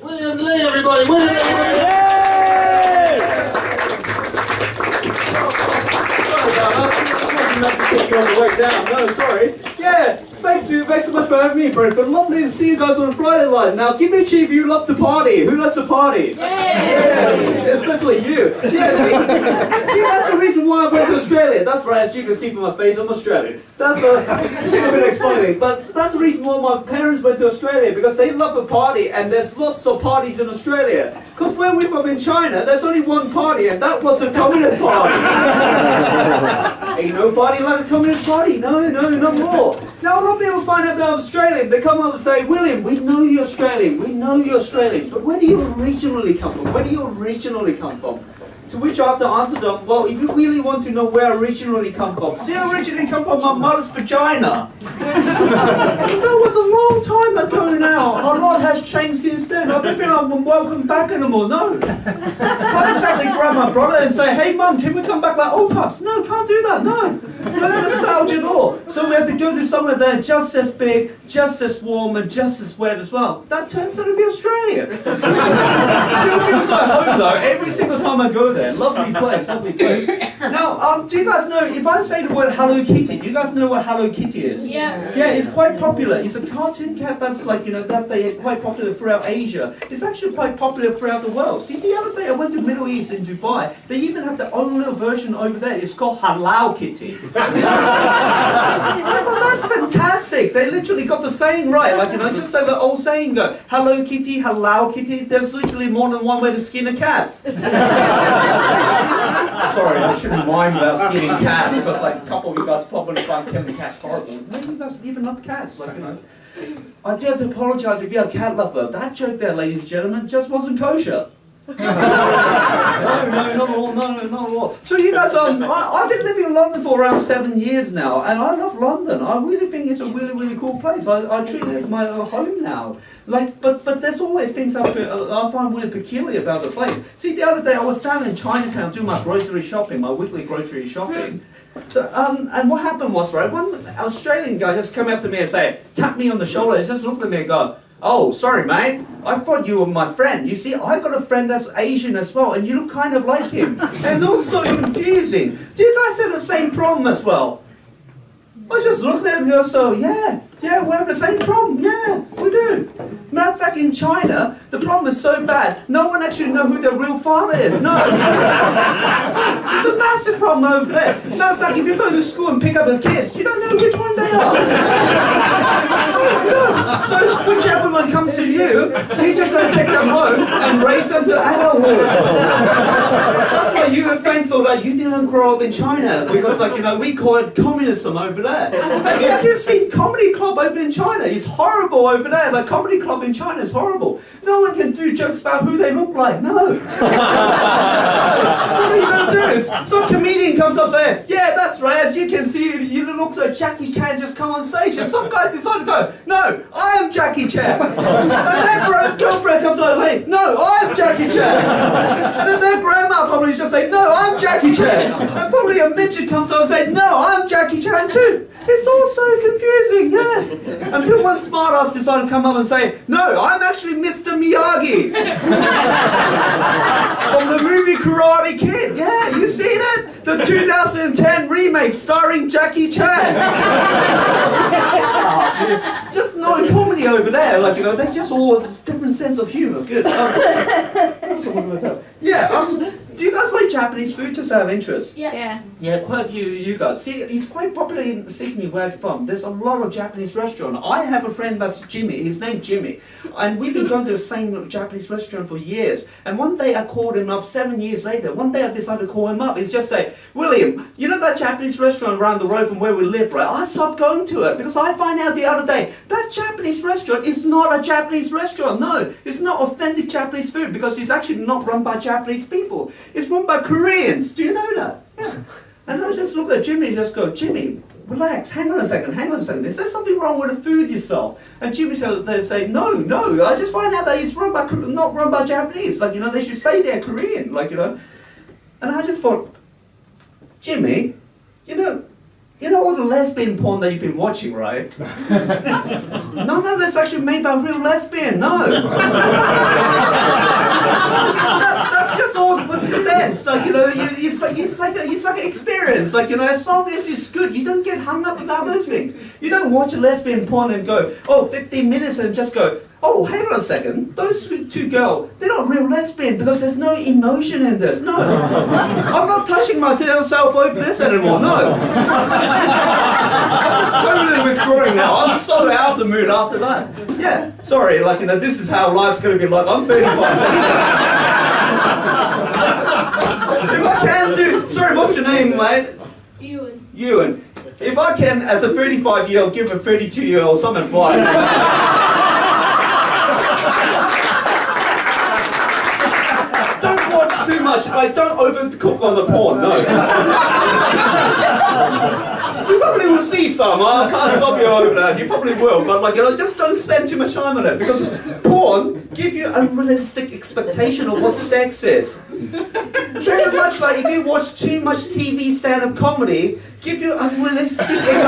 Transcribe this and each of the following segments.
William Lee, everybody! William Lee! Sorry about that. I wasn't meant to kick you on the way down. No, sorry. Yeah, thanks so much for having me, Griffin. Lovely to see you guys on a Friday night. Now, give me a cheer if you love to party. Who loves to party? Yeah, especially you. Yeah, see, that's the reason why I went to Australia. That's right, as you can see from my face, I'm Australian. That's it's a bit exciting, but that's the reason why my parents went to Australia, because they love a party, and there's lots of parties in Australia. Because where we're from in China, there's only one party, and that was the Communist Party. Ain't no party like the Communist Party. No, not more. Now, a lot of people find out that I'm Australian. They come up and say, William, we know you're Australian. We know you're Australian. But where do you originally come from? Where do you originally come from? To which I have to answer them, well, if you really want to know where I originally come from, see, I originally come from my mother's vagina. That was a long time ago now. A lot has changed since then. I don't feel I'm welcome back anymore, no. Can't exactly grab my brother and say, hey mum, can we come back like old times? No, can't do that, no. No nostalgia at all. So we have to go to somewhere there just as big, just as warm, and just as wet as well. That turns out to be Australia. Still feels like home though, every single time I go there. Lovely place, lovely place. Now, do you guys know, if I say the word Hello Kitty, do you guys know what Hello Kitty is? Yeah. Yeah, it's quite popular. It's a cartoon cat that's like, that's quite popular throughout Asia. It's actually quite popular throughout the world. See, the other day I went to the Middle East in Dubai. They even have their own little version over there. It's called Halal Kitty. Well, that's fantastic. They literally got the saying right. Like, just like the old saying go, Hello Kitty, Halal Kitty. There's literally more than one way to skin a cat. Sorry, I shouldn't mind about skinning a cat, because like a couple of you guys probably find killing cats horrible. Maybe you guys even love cats, like, I do have to apologise if you're a cat lover. That joke there, ladies and gentlemen, just wasn't kosher. No, not at all. So you guys, I've been living in London for around 7 years now, and I love London. I really think it's a really cool place. I treat it as my home now. Like, but there's always things I find really peculiar about the place. See, the other day I was down in Chinatown doing my grocery shopping, my weekly grocery shopping. And what happened was, right, one Australian guy just came up to me and tapped me on the shoulder, and just looked at me and go, oh, sorry, mate. I thought you were my friend. You see, I got a friend that's Asian as well, and you look kind of like him. And also confusing. Do you guys have the same problem as well? I just looked at him and go, so, yeah, we have the same problem. Yeah, we do. Matter of fact, in China, the problem is so bad, no one actually knows who their real father is. No. It's a massive problem over there. Matter of fact, if you go to school and pick up the kids, you don't know which one they are. So whichever one comes to you just got to take them home and raise them to adulthood. That's why you are thankful that you didn't grow up in China, because we call it communism over there. Have you ever seen comedy club over in China? It's horrible over there. Like, comedy club in China is horrible. No one can do jokes about who they look like. No. What are you going to do is, some comedian comes up saying, yeah, that's right, as you can see, you look like Jackie Chan just come on stage. And some guy decided to go, no, I am Jackie Chan. And then her girlfriend comes on and says, no, I am Jackie Chan. And then their grandma probably just say, no, I'm Jackie Chan. And probably a midget comes on and says, no, I'm Jackie Chan too. It's all so confusing, yeah. Until one smartass decided to come up and say, no, I'm actually Mr. Miyagi. From the movie Karate Kid. Yeah, you seen it? The 2010 remake starring Jackie Chan. Just no comedy over there. Like, they just all have a different sense of humor. Good. Do you guys like Japanese food, just out of interest? Yeah. Yeah, quite a few of you guys. See, it's quite popular in Sydney, where I'm from. There's a lot of Japanese restaurants. I have a friend that's Jimmy. His name's Jimmy. And we've been going to the same Japanese restaurant for years. And one day I called him up 7 years later. One day I decided to call him up. He's just say, William, you know that Japanese restaurant around the road from where we live, right? I stopped going to it because I found out the other day that Japanese restaurant is not a Japanese restaurant. No, it's not authentic Japanese food, because it's actually not run by Japanese people. It's run by Koreans. Do you know that? Yeah. And I just look at Jimmy and just go, Jimmy, relax, hang on a second. Is there something wrong with the food yourself? And Jimmy they say, no, I just find out that it's not run by Japanese. Like, they should say they're Korean, like, And I just thought, Jimmy, you know all the lesbian porn that you've been watching, right? None of it's actually made by real lesbian, no. intense. Like, you know, it's like an experience. Like, you know, as long as it's good, you don't get hung up about those things. You don't watch a lesbian porn and go, oh, 15 minutes and just go, oh, hang on a second, those two girls, they're not real lesbian because there's no emotion in this. No. I'm not touching myself over this anymore, no. I'm just totally withdrawing now. I'm so out of the mood after that. Yeah, sorry, like, you know, this is how life's going to be like. I'm 35. If I can do, sorry, what's your name, mate? Ewan. Ewan. If I can, as a 35-year-old, give a 32-year-old some advice. Don't watch too much, like, don't overcook on the porn, no. You probably will see some, I can't stop you over that, you probably will, but like, you know, just don't spend too much time on it, because porn give you a unrealistic expectation of what sex is. Very much like if you watch too much TV stand-up comedy, give you unrealistic expectation.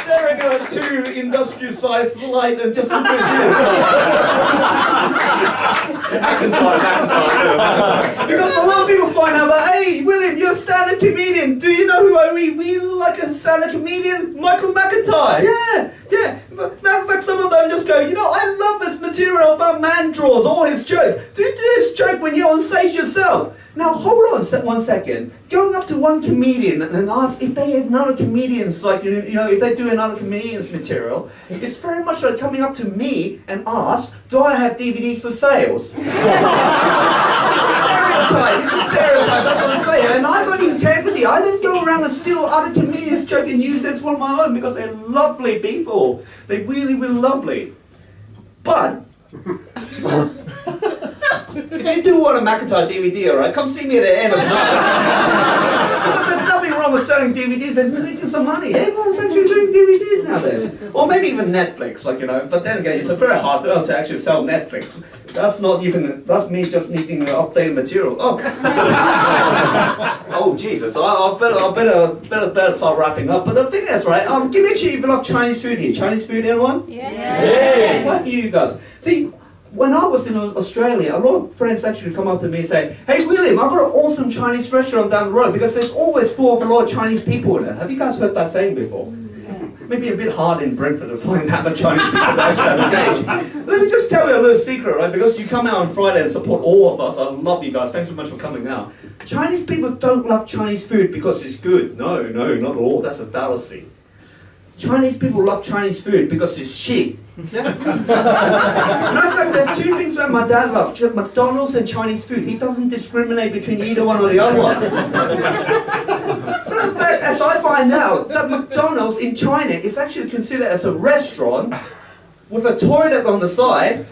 Staring at a too industrial-sized light and just McIntyre too. Because a lot of people find out that, hey, William, you're a stand-up comedian. Do you know who I really like as a stand-up comedian? Michael McIntyre. Yeah. Matter of fact, some of them just go, you know, I love this material about man draws, all his jokes. Do this joke when you're on stage yourself. Now, hold on 1 second. Going up to one comedian and ask if they have another comedian's, like, you know, if they do another comedian's material, it's very much like coming up to me and ask, do I have DVDs for sales? It's a stereotype, that's what I say. And I've got integrity. I don't go around and steal other comedians' jokes and use it as one of my own because they're lovely people. They're really, really lovely. But if you do want a McIntyre DVD, alright, come see me at the end of the night. Because there's nothing wrong with selling DVDs and making some money. Everyone's actually doing DVDs nowadays. Or maybe even Netflix, like, you know. But then again, it's a very hard deal to actually sell Netflix. That's not even, that's me just needing updated material. Oh, oh Jesus, I better start wrapping up. But the thing is, right, give me a cheer if you love Chinese food here. Chinese food, anyone? Yeah. What for you guys? See, when I was in Australia, a lot of friends actually come up to me and say, hey William, I've got an awesome Chinese restaurant down the road because there's always full of a lot of Chinese people in it. Have you guys heard that saying before? Maybe a bit hard in Brentford to find that much Chinese people that actually have engaged. Let me just tell you a little secret, right? Because you come out on Friday and support all of us. I love you guys. Thanks so much for coming out. Chinese people don't love Chinese food because it's good. No, not at all. That's a fallacy. Chinese people love Chinese food because it's cheap. Yeah? Matter of fact, there's two things that my dad loves, McDonald's and Chinese food. He doesn't discriminate between either one or the other one. Matter of fact, as I find out, that McDonald's in China is actually considered as a restaurant with a toilet on the side,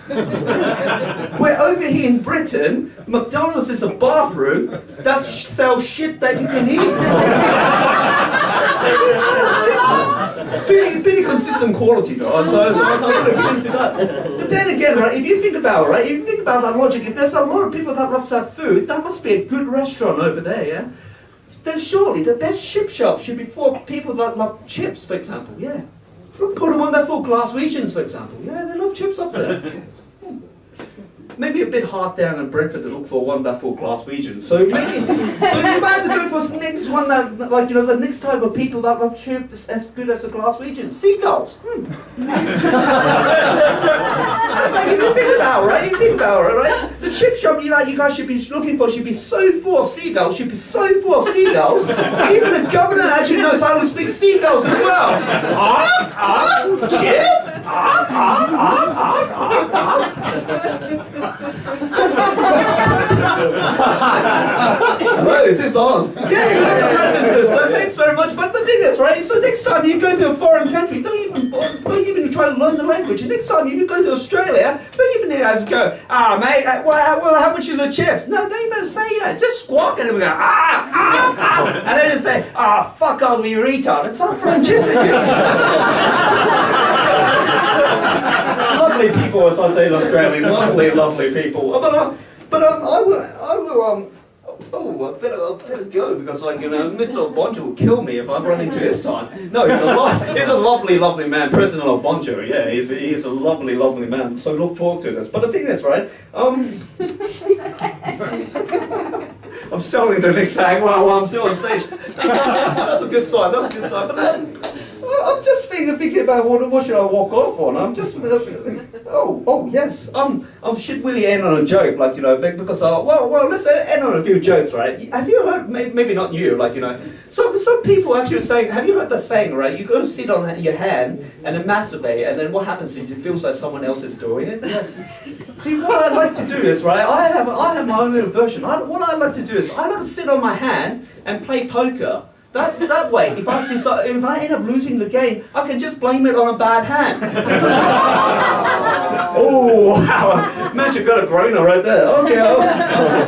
where over here in Britain, McDonald's is a bathroom that sells shit that you can eat. Pretty consistent quality though, so I'm going to get into that. But then again, right, if you think about it, right, if you think about that logic, if there's a lot of people that love that food, that must be a good restaurant over there, yeah? Then surely the best chip shop should be for people that love chips, for example, yeah? For the wonderful Glaswegians, for example, yeah, they love chips up there. Maybe a bit hard down in Brentford to look for one that full Glaswegian. So maybe, so you might have to go for the next one that, like, you know, the next type of people that love chips as good as a Glaswegian. Seagulls. If you think about it, right? You think about it, right? The chip shop you guys should be looking for should be so full of seagulls. Should be so full of seagulls. Even the governor actually knows how to speak seagulls as well. Chips. Hello, is this on? Yeah, you got the references, so thanks very much. But the thing is, right, so next time you go to a foreign country, don't even try to learn the language. And next time you go to Australia, don't even have to go, mate, well, how much is the chips? No, don't even say that. Just squawk and we go, and then you say, fuck off, you retard. It's not throwing chips at you. Lovely people, as I say in Australia, lovely people. But I will oh, I better go because, like, you know, Mr. Bonjo will kill me if I run into his time. No, he's a lovely, lovely man, President Bonjo. Yeah, he's a lovely, lovely man. So look forward to this. But the thing is, right? I'm selling the next hang while I'm still on stage. That's a good sign. That's a good sign. But I'm just thinking about what should I walk off on. I'm just oh yes. Should really end on a joke, like, you know, because well let's end on a few jokes, right? Have you heard, maybe not you, like, you know, some people actually are saying, have you heard the saying, right? You go to sit on your hand and then masturbate, and then what happens is it feels like someone else is doing it. See, what I like to do is, right, I have my own little version. What I like to do is I like to sit on my hand and play poker. That way, if I end up losing the game, I can just blame it on a bad hand. Oh, wow. Man, you got a groaner right there. Okay.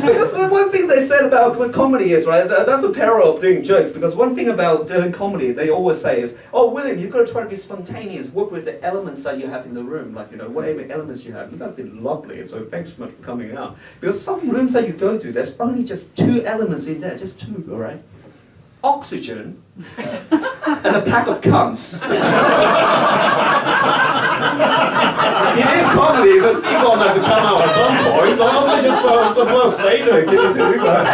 Because the one thing they said about comedy is, right, that's a peril of doing jokes, because one thing about doing comedy, they always say is, oh, William, you've got to try to be spontaneous, work with the elements that you have in the room, like, you know, whatever elements you have. You guys have been lovely, so thanks so much for coming out. Because some rooms that you go to, there's only just 2 elements in there, just 2, all right? Oxygen and a pack of cunts. It is comedy, the C-bomb has to come out at some point, so I'm just saying to give it to you guys.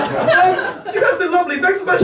You guys have been lovely, thanks so much.